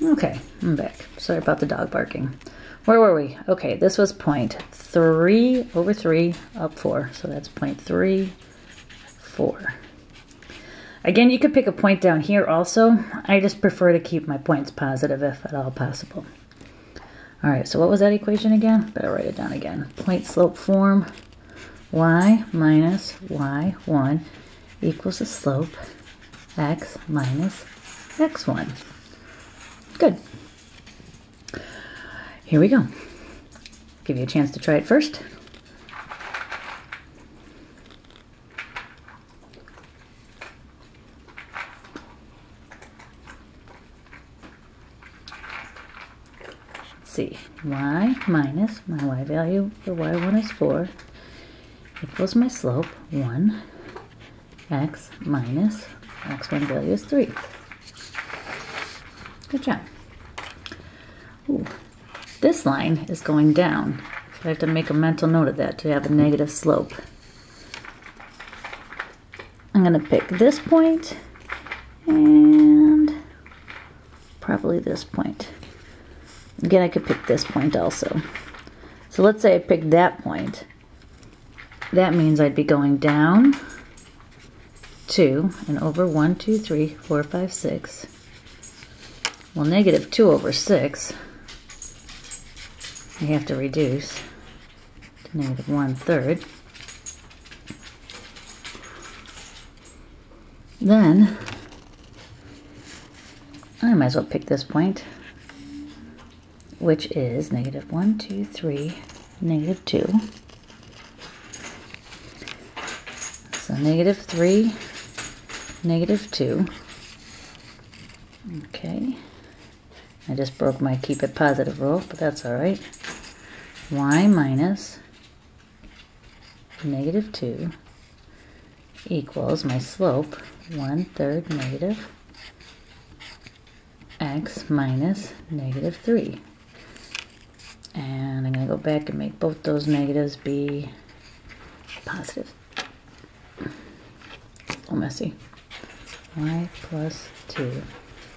Okay, I'm back. Sorry about the dog barking. Where were we? Okay, this was 0.3 over 3 up 4. So that's 0.34. Again, you could pick a point down here also. I just prefer to keep my points positive if at all possible. All right, so what was that equation again? Better write it down again. Point slope form, y minus y1 equals the slope x minus x1. Good. Here we go. Give you a chance to try it first. Let's see. Y minus my y value for y1 is 4 equals my slope 1. X minus x1 value is 3. Good job. Ooh. This line is going down, so I have to make a mental note of that to have a negative slope. I'm going to pick this point and probably this point. Again, I could pick this point also. So let's say I pick that point. That means I'd be going down 2 and over 1, 2, 3, 4, 5, 6. Well, negative 2 over 6. I have to reduce to negative 1/3. Then I might as well pick this point, which is negative 1, 2, 3, negative 2. So negative 3, negative 2. Okay. I just broke my keep it positive rule, but that's all right. Y minus negative 2 equals my slope 1/3 negative x minus negative 3. And I'm going to go back and make both those negatives be positive. A little messy. Y plus 2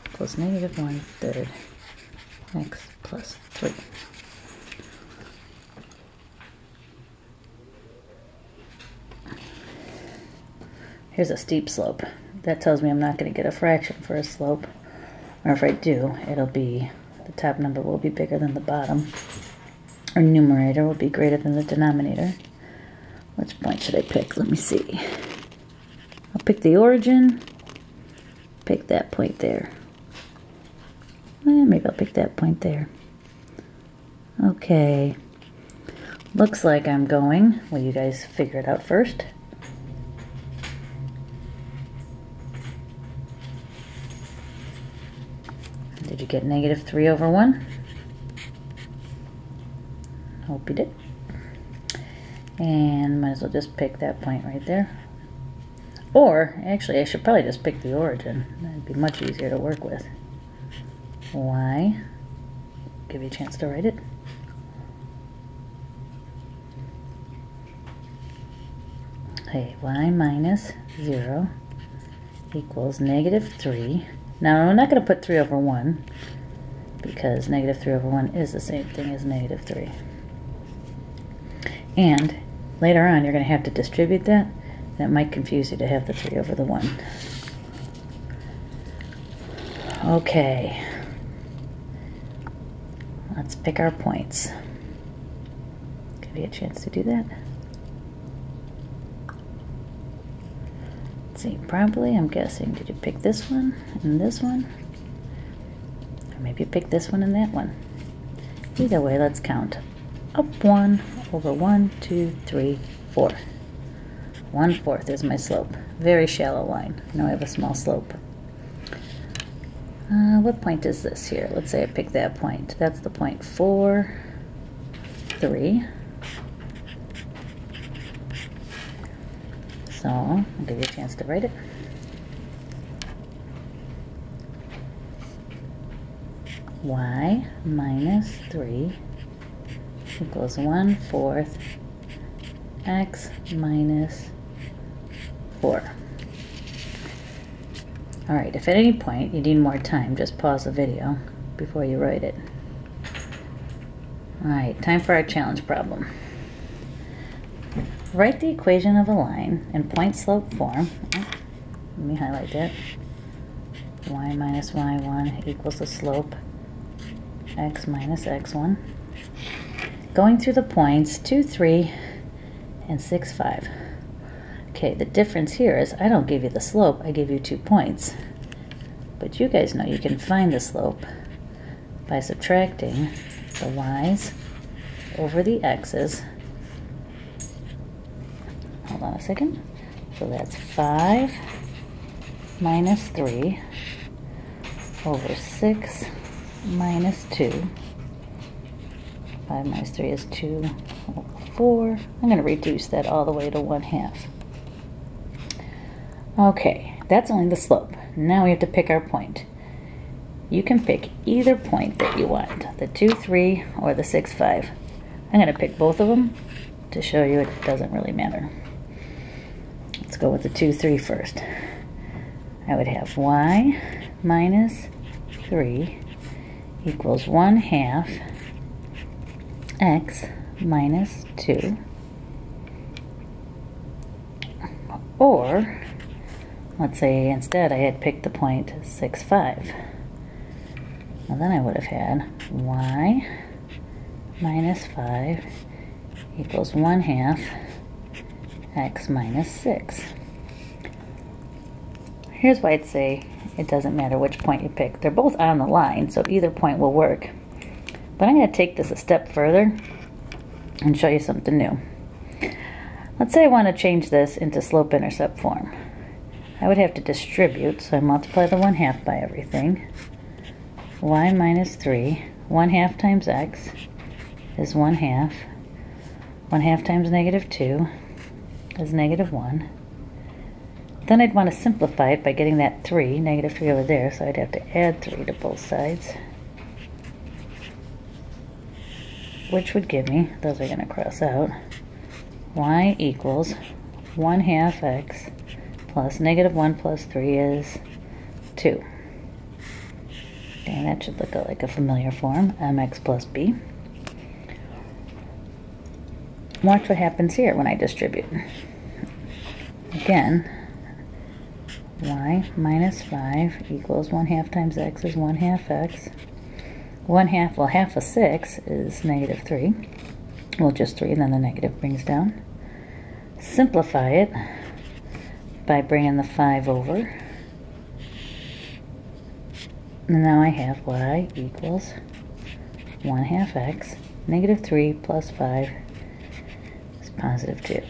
equals negative 1/3 x plus 3. Here's a steep slope. That tells me I'm not going to get a fraction for a slope. Or if I do, it'll be, the top number will be bigger than the bottom. Or numerator will be greater than the denominator. Which point should I pick? Let me see. I'll pick the origin. Pick that point there. Maybe I'll pick that point there. Okay. Looks like I'm going. Well, you guys figure it out first. Did you get negative 3 over 1? Hope you did. And might as well just pick that point right there. Or, actually, I should probably just pick the origin. That'd be much easier to work with. Y. Give you a chance to write it. Okay, y minus 0 equals negative 3. Now, I'm not going to put 3 over 1 because negative 3 over 1 is the same thing as negative 3. And later on, you're going to have to distribute that. That might confuse you to have the 3 over the 1. Okay. Let's pick our points. Give you a chance to do that. Let's see, probably, I'm guessing, did you pick this one and this one? Or maybe you picked this one and that one. Either way, let's count. Up 1 over 1, 2, 3, 4. 1/4 is my slope. Very shallow line. Now I have a small slope. What point is this here? Let's say I pick that point. That's the point 4, 3. So I'll give you a chance to write it. Y minus 3 equals 1/4 x minus 4. Alright, if at any point you need more time, just pause the video before you write it. Alright, time for our challenge problem. Write the equation of a line in point-slope form. Let me highlight that. Y minus y1 equals the slope x minus x1. Going through the points 2, 3, and 6, 5. Okay, the difference here is I don't give you the slope, I give you 2 points. But you guys know you can find the slope by subtracting the y's over the x's. Hold on a second. So that's 5 minus 3 over 6 minus 2. 5 minus 3 is 2 over 4. I'm going to reduce that all the way to 1/2. Okay, that's only the slope. Now we have to pick our point. You can pick either point that you want, the 2, 3 or the 6, 5. I'm going to pick both of them to show you it doesn't really matter. Let's go with the 2, 3 first. I would have y minus 3 equals 1/2 x minus 2. Or, let's say instead I had picked the point 6, 5. Well, then I would have had y minus 5 equals 1/2 x minus 6. Here's why I'd say it doesn't matter which point you pick. They're both on the line, so either point will work. But I'm going to take this a step further and show you something new. Let's say I want to change this into slope-intercept form. I would have to distribute, so I multiply the 1/2 by everything. Y minus 3, 1/2 times x is 1/2. 1/2 times negative 2 is negative 1. Then I'd want to simplify it by getting that 3, negative 3 over there, so I'd have to add 3 to both sides. Which would give me, those are going to cross out, y equals 1/2 x plus negative 1 plus 3 is 2. And that should look like a familiar form, mx plus b. Watch what happens here when I distribute. Again, y minus 5 equals 1/2 times x is 1/2 x. 1/2, well, half of 6 is negative 3. Well, just 3, and then the negative brings down. Simplify it by bringing the 5 over. And now I have y equals 1/2 x. Negative 3 plus 5 is positive 2.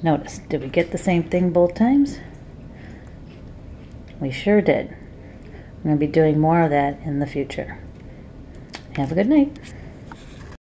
Notice, did we get the same thing both times? We sure did. I'm going to be doing more of that in the future. Have a good night.